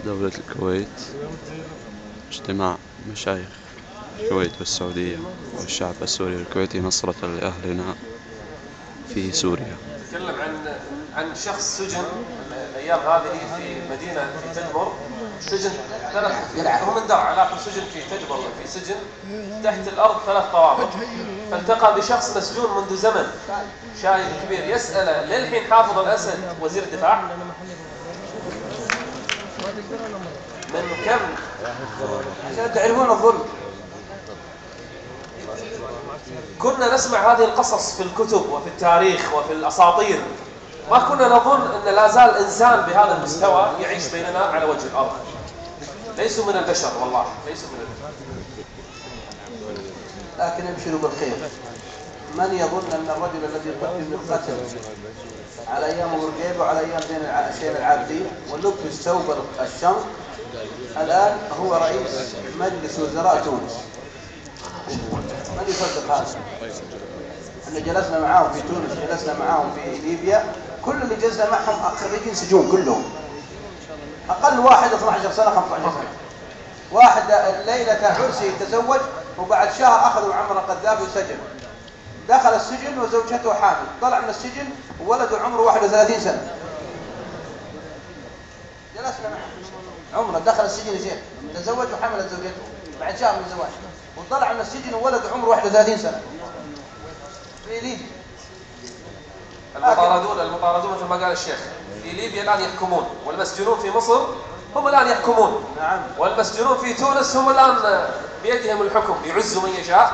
دولة الكويت، اجتماع مشايخ الكويت والسعودية والشعب السوري والكويتي نصرة لأهلنا في سوريا. تكلم عن شخص سجن الأيام هذه في مدينة في تدمر، سجن هو من درعا لكن سجن في تدمر، في سجن تحت الأرض 3 طوابق، فالتقى بشخص مسجون منذ زمن، شايب كبير، يسأله للحين حافظ الأسد وزير الدفاع؟ من كم؟ عشان تعرفون الظلم. كنا نسمع هذه القصص في الكتب وفي التاريخ وفي الأساطير، ما كنا نظن أن لا زال إنسان بهذا المستوى يعيش بيننا على وجه الأرض. ليسوا من البشر، والله ليسوا من البشر. لكن ابشروا بالخير. من يظن أن الرجل الذي قتل بالقتل على أيام ورقيبة وعلى أيام شين العابدين ولبس ثوب الشمس الآن هو رئيس مجلس وزراء تونس؟ من يصدق هذا؟ احنا جلسنا معاهم في تونس، جلسنا معاهم في ليبيا، كل اللي جلسنا معهم خريجين سجون كلهم، اقل واحد 12 سنه 15 سنه. واحد ليله عرسه يتزوج وبعد شهر اخذوا عمر القذافي وسجن، دخل السجن وزوجته حامل، طلع من السجن وولده عمره 31 سنه. جلسنا معهم عمره دخل السجن يا شيخ، تزوج وحملت زوجته بعد شهر من الزواج، وطلع من السجن وولد عمره 31 سنة في ليبيا. المطاردون مثل ما قال الشيخ في ليبيا الآن يحكمون، والمسجونون في مصر هم الآن يحكمون. نعم. والمسجونون في تونس هم الآن بيدهم الحكم، يعزوا من يشاء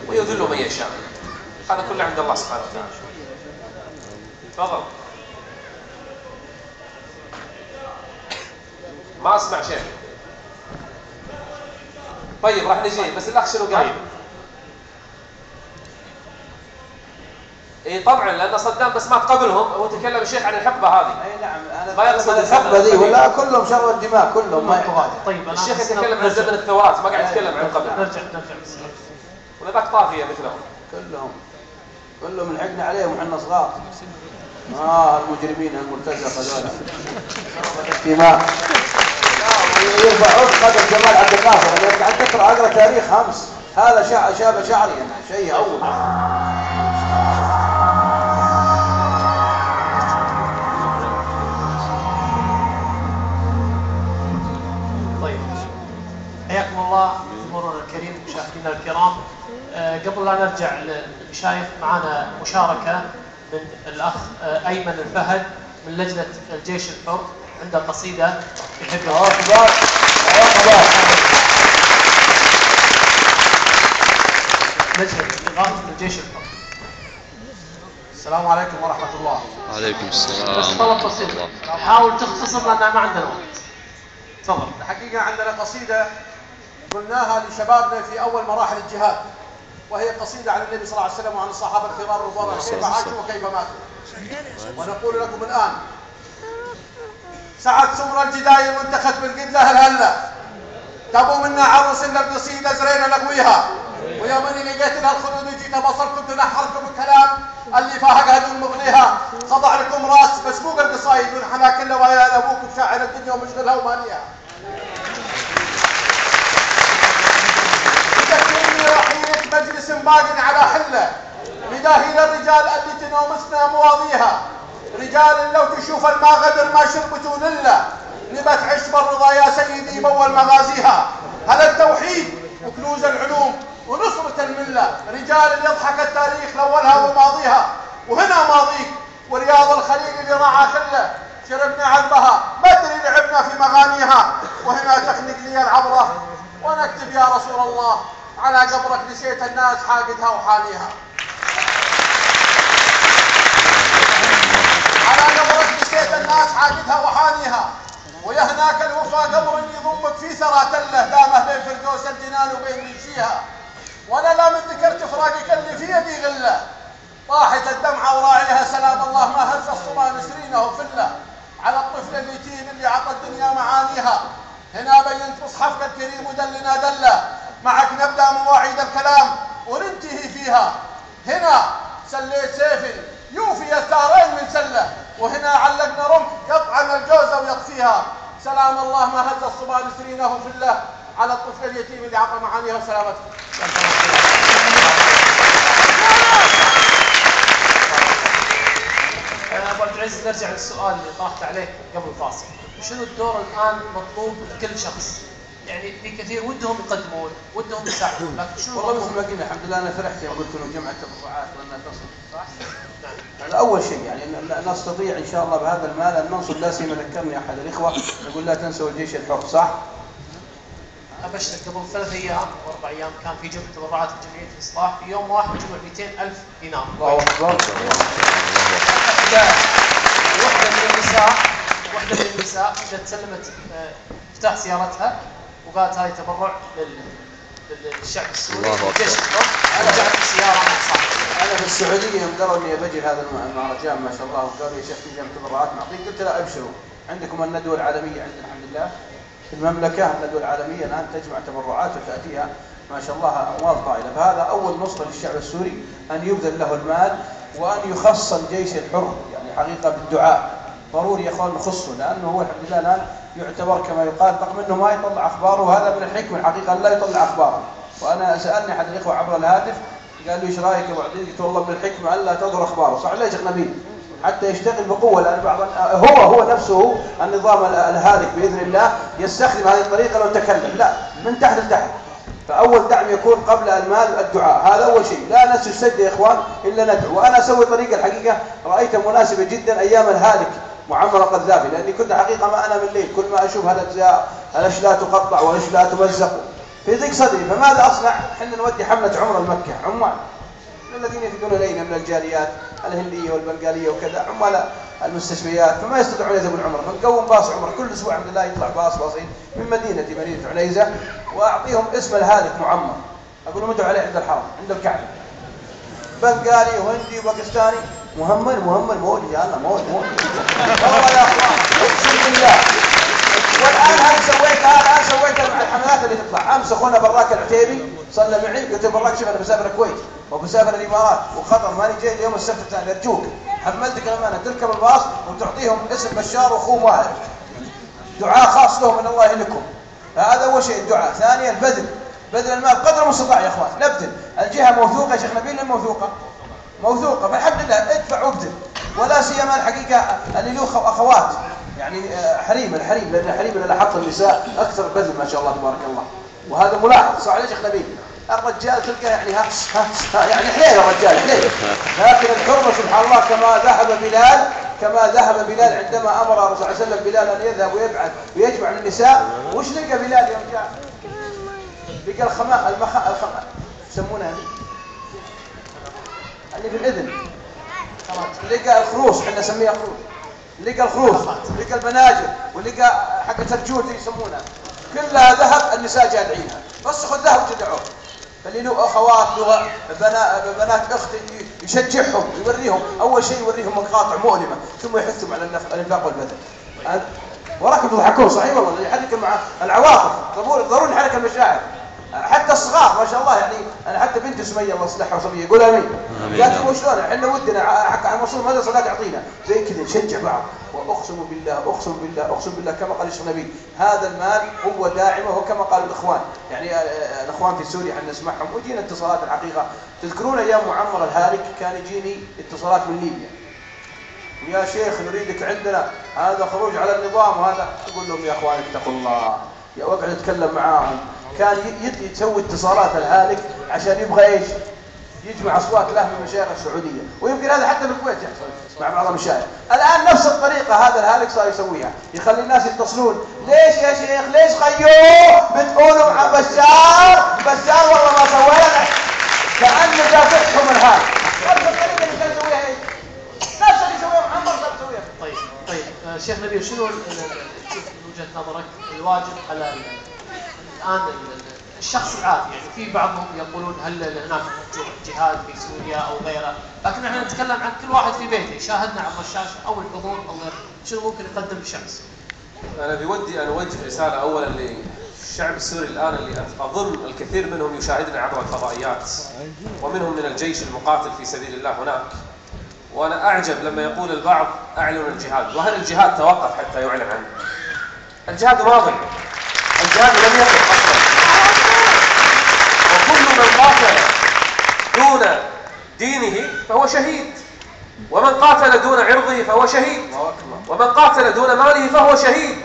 ويذلوا من يشاء. هذا كله عند الله سبحانه وتعالى. تفضل. ما أسمع شيء. طيب راح نجي، بس الأخ شنو قال؟ اي طبعا لأن صدام بس مات قبلهم، هو تكلم الشيخ عن الحقبة هذه. اي نعم، انا ما يقصد الحقبة ذي ولا كلهم شروا الدماء كلهم. ما طيب الشيخ يتكلم عن زمن الثورات، ما قاعد يتكلم عن قبل. نرجع ولا ذاك طافية مثلهم. كلهم لحقنا عليهم وحنا صغار. المجرمين المرتزقة هذول. الدماء. يرفعون قدر جمال عبد الناصر. أنا قاعد أقرأ تاريخ أمس، هذا شاب شعري شيء أول. طيب حياكم الله جمهورنا الكريم مشاهدينا الكرام. قبل لا نرجع للمشايخ معنا مشاركة من الأخ أيمن الفهد من لجنة الجيش الحر، عنده قصيدة يحب لجنة إغاثة الجيش الحر. السلام عليكم ورحمة الله. وعليكم السلام. بس طلب بسيط، حاول تختصر لأن ما عندنا وقت. تفضل. الحقيقة عندنا قصيدة قلناها لشبابنا في أول مراحل الجهاد، وهي قصيدة عن النبي صلى الله عليه وسلم وعن الصحابة الكرام رضوان الله كيف عاشوا وكيف ماتوا. ونقول لكم الآن: سعد سمر الجداي منتخت بالقبلة الهلة، تبو منا عروس إلا بقصيدة زرينا نقويها، ويا مني لقيت لها الخلود جيت بصركم تنحركم الكلام اللي فاهقها دون مغنيها، خضع لكم راس مسبوق القصايد ونحنا كله ويا ابوكم شاعر الدنيا ومشغلها وماليها. تذكرني رحيلة مجلس باق على حله، نداهي للرجال اللي تنومسنا مواضيها، رجال لو تشوف الماء غدر ما شربتوا لله، نبت عشب الرضا يا سيدي بول مغازيها. هل التوحيد وكنوز العلوم ونصرة الملة، رجال يضحك التاريخ لولها وماضيها، وهنا ماضيك ورياض الخليل اللي راعى خله، شربنا عذبها ما ادري لعبنا في مغانيها، وهنا تخنق لي العبرة ونكتب يا رسول الله على قبرك نسيت الناس حاقدها وحانيها. على قبرك نسيت الناس حاقدها وحانيها، ويا هناك الوفا قبر يضمك في ثرى تله، دامه بين فردوس الجنان وبين ريشيها، وانا لا من ذكرت فراقك اللي في يدي غله، طاحت الدمعه وراعيها سلام الله ما هز الصبا نسرينه فله، على الطفل اليتيم اللي عطى الدنيا معانيها، هنا بينت مصحفك الكريم ودلنا دله، معك نبدا مواعيد الكلام وننتهي فيها، هنا سليت سيف يوفي الثارين من سله، وهنا علقنا فيها. سلام الله ما هز الصبا لسرينه في الله على الطفل اليتيم اللي عطى معانيها وسلامته. ابو عبد العزيز، نرجع للسؤال اللي طرحت عليه قبل الفاصل. شنو الدور الان مطلوب لكل شخص؟ يعني في كثير ودهم يقدمون، ودهم يساعدون، لكن شنو والله المطلوب؟ مثل ما قلنا الحمد لله انا فرحت يوم قلت انه جمعت تبرعات وانها تصل صح؟ نعم. هذا اول شيء، يعني نستطيع ان شاء الله بهذا المال ان ننصر. لا سيما ذكرني احد الاخوه يقول لا تنسوا الجيش الحر، صح؟ ابشرك قبل 3 ايام و4 ايام كان في جمع تبرعات لجمعيه الاصلاح، في يوم واحد جمع 200,000 دينار. الله اكبر. واحدة من النساء جت سلمت مفتاح سيارتها وقالت هاي تبرع للشعب السوري. الله أكبر. الجيش الحر رجعت السيارة انا في السعوديه يوم قالوا اني بجي هذا المهرجان ما شاء الله وقالوا يا شيخ في جمع تبرعات معطيك، قلت لا ابشروا عندكم الندوه العالميه عندنا الحمد لله في المملكه، الندوه العالميه الان تجمع تبرعات وتاتيها ما شاء الله اموال طائله. فهذا اول نصره للشعب السوري ان يبذل له المال وان يخص الجيش الحر، يعني حقيقه بالدعاء ضروري يا اخوان نخصه، لانه هو الحمد لله الان يعتبر كما يقال رغم انه ما يطلع اخباره، وهذا من الحكمه الحقيقه لا يطلع اخباره. وانا سالني احد الاخوه عبر الهاتف قال لي ايش رايك يا ابو عبد؟ قلت والله من الحكمه الا تظهر اخباره، صح ليش نبيل؟ حتى يشتغل بقوه، لان بعض هو نفسه النظام الهالك باذن الله يستخدم هذه الطريقه لو تكلم، لا من تحت لتحت. فاول دعم يكون قبل المال الدعاء، هذا اول شيء، لا نسجد يا اخوان الا ندعو. وانا اسوي طريقه الحقيقه رايتها مناسبه جدا ايام الهالك معمر القذافي، لاني كنت حقيقه ما انام الليل، كل ما اشوف هالاجزاء الاش لا تقطع والاش لا تمزق في ضيق صدري. فماذا اصنع؟ احنا نودي حمله عمره لمكه، عمال الذين يفدون الينا من الجاليات الهنديه والبنغاليه وكذا، عمال المستشفيات، فما يستطيعون يذهبون العمره، فنقوم باص عمره كل اسبوع الحمد لله يطلع باصين من مدينه عنيزه، واعطيهم اسم الهالك معمر، اقول لهم ادعوا عليه عند الحرم عند الكعبه. بنغالي وهندي وباكستاني مهمل موت جالنا موت والله يا اخوان اقسم بالله. والان هل سويتها مع الحملات اللي تطلع. امس اخونا براك العتيبي صلى معي، قلت له براك شوف انا بسافر الكويت وبسافر الامارات وقطر، ماني جاي اليوم السبت الثاني، ارجوك حملتك الامانه تركب الباص وتعطيهم اسم بشار واخوه ماهر، دعاء خاص لهم من الله لكم. هذا اول شيء الدعاء. ثانيا بذل المال قدر المستطاع يا اخوان، نبذل. الجهه موثوقه يا شيخ نبيل، موثوقه فالحمد لله ادفع وابذل. ولا سيما الحقيقه اللي له اخوات يعني حريم، لان الحريم اللي حط النساء اكثر بذل ما شاء الله تبارك الله، وهذا ملاحظ صح يا شيخ نبيل. الرجال تلقى يعني يعني حليل الرجال حليل، لكن الحرمه سبحان الله كما ذهب بلال عندما امر الرسول صلى الله عليه وسلم بلال ان يذهب ويبعث ويجمع من النساء. وش لقى بلال يوم جاء؟ لقى الخماء يسمونها اللي في الاذن، لقى الخروص، احنا نسميها خروص، لقى الخروص، لقى البناجر، ولقى حقة الجود يسمونها، كلها ذهب النساء جادعينها، بس خذ ذهب جدعوه. فاللي له اخوات له بنات اخت يشجعهم، يوريهم اول شيء يوريهم مقاطع مؤلمه، ثم يحثهم على الانفاق والبذل. وراكم تضحكون صحيح والله، يحرك مع العواطف، ضروري نحرك المشاعر. حتى الصغار ما شاء الله، يعني انا حتى بنتي سميه الله يصلحها وصبيه يقول امين، قالت شلون احنا ودنا حق على الموصول ماذا صلاه يعطينا زي كذا نشجع بعض. واقسم بالله كما قال الشيخ نبيل هذا المال هو داعمه، وكما قال الاخوان يعني الاخوان في سوريا احنا نسمعهم وجينا اتصالات الحقيقه. تذكرون ايام معمر الهالك كان يجيني اتصالات من ليبيا، ويا شيخ نريدك عندنا، هذا خروج على النظام، وهذا اقول لهم يا اخوان اتقوا الله، يا واقعد اتكلم معاهم. كان يسوي اتصالات الهالك عشان يبغى ايش؟ يجمع اصوات له من مشايخ السعوديه، ويمكن هذا حتى في الكويت يحصل مع بعض المشايخ. الان نفس الطريقه هذا الهالك صار يسويها، يخلي الناس يتصلون، ليش يا شيخ ليش خيوه بتقولوا مع بشار والله ما سوى لنا، كانه دافعهم الهالك. نفس الطريقه اللي كان يسويها ايش؟ نفس اللي يسويها محمد صار يسويها. طيب شيخ نبيل، شنو من وجهه نظرك الواجب على الان الشخص العادي؟ يعني في بعضهم يقولون هل هناك جهاد في سوريا او غيره، لكن احنا نتكلم عن كل واحد في بيته يشاهدنا عبر الشاشه او الحضور او غيره، شنو ممكن يقدم للشخص؟ انا بودي ان اوجه رساله اولا للشعب السوري الان، اللي اظن الكثير منهم يشاهدنا عبر الفضائيات، ومنهم من الجيش المقاتل في سبيل الله هناك. وانا اعجب لما يقول البعض اعلنوا الجهاد، وهل الجهاد توقف حتى يعلن عنه؟ الجهاد ماضي، الجهاد لم يقف أصلا. وكل من قاتل دون دينه فهو شهيد، ومن قاتل دون عرضه فهو شهيد، ومن قاتل دون ماله فهو شهيد.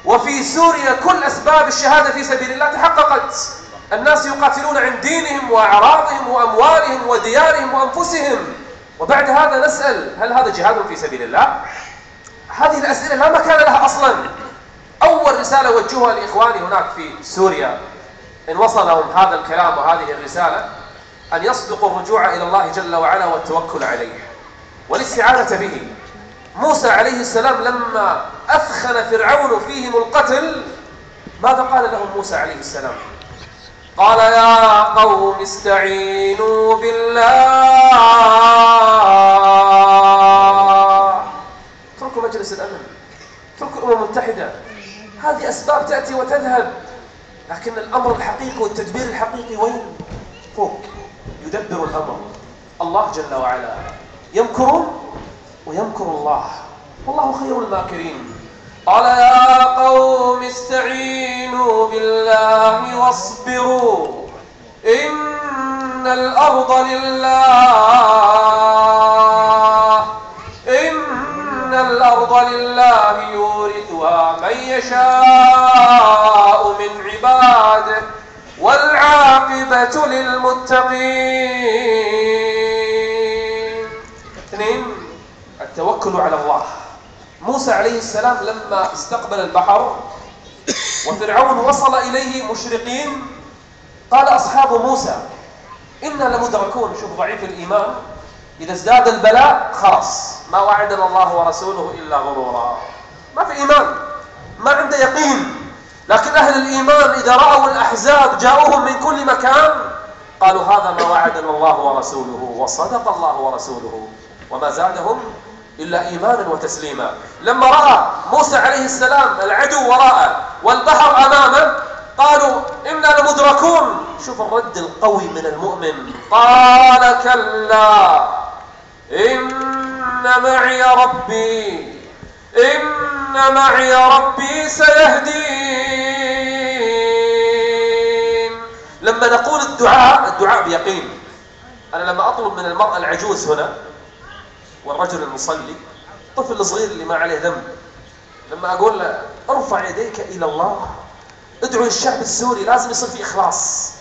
وفي سوريا كل أسباب الشهادة في سبيل الله تحققت. الناس يقاتلون عن دينهم وأعراضهم وأموالهم وديارهم وأنفسهم، وبعد هذا نسأل هل هذا جهاد في سبيل الله؟ هذه الأسئلة لا مكان لها أصلا. أول رسالة وجهها لإخواني هناك في سوريا إن وصلهم هذا الكلام وهذه الرسالة، أن يصدقوا الرجوع إلى الله جل وعلا والتوكل عليه والاستعانة به. موسى عليه السلام لما أثخن فرعون فيهم القتل، ماذا قال لهم موسى عليه السلام؟ قال يا قوم استعينوا بالله. اتركوا مجلس الأمن، اتركوا الأمم المتحدة، هذه أسباب تأتي وتذهب، لكن الأمر الحقيقي والتدبير الحقيقي وين؟ فوق، يدبر الأمر الله جل وعلا. يمكرون ويمكر الله والله خير الماكرين. قال يا قوم استعينوا بالله واصبروا إن الأرض لله يورثها من يشاء من عباده والعاقبة للمتقين. 2. التوكل على الله. موسى عليه السلام لما استقبل البحر وفرعون وصل إليه مشرقين، قال أصحاب موسى إنا لمدركون. شوف ضعيف الإيمان، إذا ازداد البلاء خلاص ما وعدنا الله ورسوله إلا غرورا، ما في إيمان، ما عنده يقين. لكن أهل الإيمان إذا رأوا الأحزاب جاءوهم من كل مكان قالوا هذا ما وعدنا الله ورسوله وصدق الله ورسوله، وما زادهم إلا إيمانا وتسليما. لما رأى موسى عليه السلام العدو وراءه والبحر أمامه قالوا إنا لمدركون. شوف الرد القوي من المؤمن، قال كلا إن معي ربي سيهدين. لما نقول الدعاء بيقين. أنا لما أطلب من المرأة العجوز هنا والرجل المصلي، طفل صغير اللي ما عليه ذنب، لما أقول له ارفع يديك إلى الله، ادعو للشعب السوري، لازم يصير في إخلاص،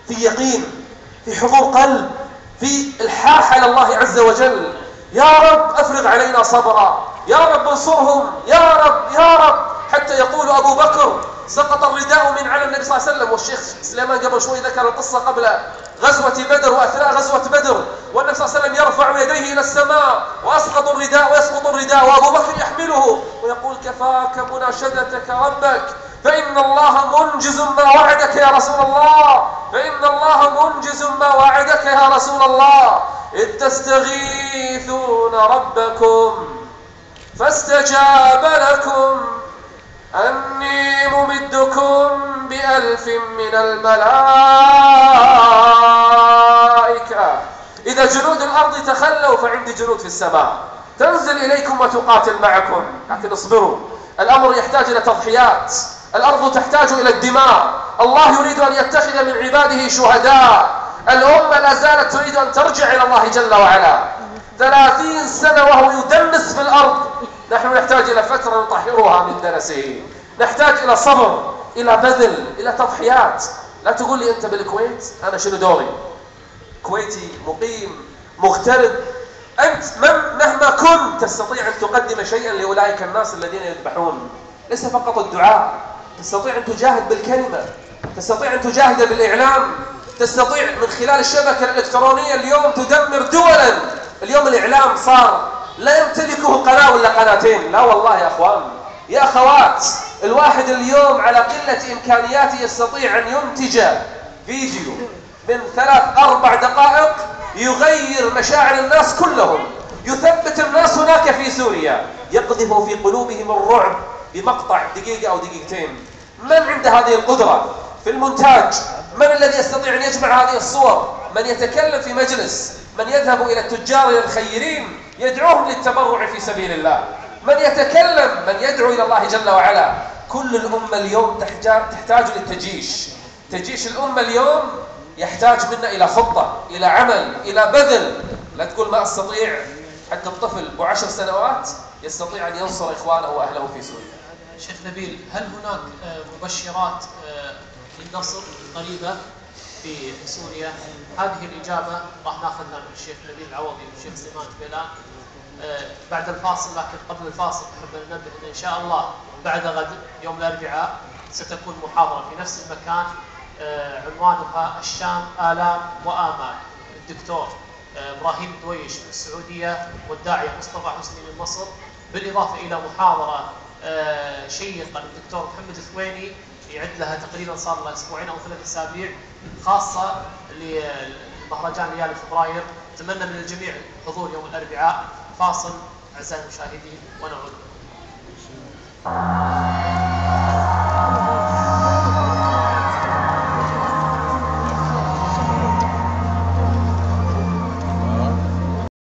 في يقين، في حضور قلب، في الحاح على الله عز وجل. يا رب أفرغ علينا صبرا، يا رب انصرهم، يا رب يا رب. حتى يقول أبو بكر سقط الرداء من على النبي صلى الله عليه وسلم. والشيخ سليمان قبل شوي ذكر القصة قبل غزوة بدر وأثناء غزوة بدر، والنبي صلى الله عليه وسلم يرفع يديه إلى السماء ويسقط الرداء وأبو بكر يحمله ويقول كفاك مناشدتك ربك، فإن الله منجز ما وعدك يا رسول الله، فإن الله منجز ما وعدك يا رسول الله. إذ تستغيثون ربكم فاستجاب لكم أني ممدكم ب1000 من الملائكة. إذا جنود الأرض تخلوا فعندي جنود في السماء تنزل إليكم وتقاتل معكم، لكن اصبروا، الأمر يحتاج إلى تضحيات، الأرض تحتاج إلى الدماء، الله يريد أن يتخذ من عباده شهداء، الأمة لا زالت تريد أن ترجع إلى الله جل وعلا. 30 سنة وهو يدنس في الأرض، نحن نحتاج إلى فترة نطهرها من دنسه، نحتاج إلى صبر، إلى بذل، إلى تضحيات. لا تقول لي أنت بالكويت أنا شنو دوري، كويتي مقيم مغترب، أنت مهما كنت تستطيع أن تقدم شيئا لأولئك الناس الذين يذبحون. ليس فقط الدعاء، تستطيع أن تجاهد بالكلمة، تستطيع أن تجاهد بالإعلام، تستطيع من خلال الشبكة الإلكترونية اليوم تدمر دولا. اليوم الإعلام صار لا يمتلكه قناة ولا قناتين، لا والله يا أخوان يا أخوات، الواحد اليوم على قلة إمكانياته يستطيع أن ينتج فيديو من 3-4 دقائق يغير مشاعر الناس كلهم، يثبت الناس هناك في سوريا، يقذف في قلوبهم الرعب بمقطع دقيقة أو دقيقتين. من عنده هذه القدرة في المونتاج؟ من الذي يستطيع أن يجمع هذه الصور؟ من يتكلم في مجلس؟ من يذهب إلى التجار الخيرين يدعوهم للتبرع في سبيل الله؟ من يتكلم؟ من يدعو إلى الله جل وعلا؟ كل الأمة اليوم تحتاج للتجيش. تجيش الأمة اليوم يحتاج منا إلى خطة، إلى عمل، إلى بذل. لا تقول ما أستطيع. حتى الطفل ب10 سنوات يستطيع أن ينصر إخوانه وأهله في سوريا. شيخ نبيل، هل هناك مبشرات للنصر قريبة في سوريا؟ هذه الإجابة راح ناخذها من الشيخ نبيل العوضي والشيخ سليمان بيلان بعد الفاصل. لكن قبل الفاصل أحب أن ننبه إن شاء الله بعد غد يوم الأربعاء ستكون محاضرة في نفس المكان عنوانها الشام آلام وآمال، الدكتور إبراهيم دويش من السعودية والداعية مصطفى حسني من مصر، بالإضافة إلى محاضرة شيقة للدكتور محمد الثويني يعد لها تقريبا صار لها أسبوعين أو 3 أسابيع، خاصة لمهرجان ليالي فبراير. أتمنى من الجميع حضور يوم الأربعاء. فاصل أعزائي المشاهدين ونعود.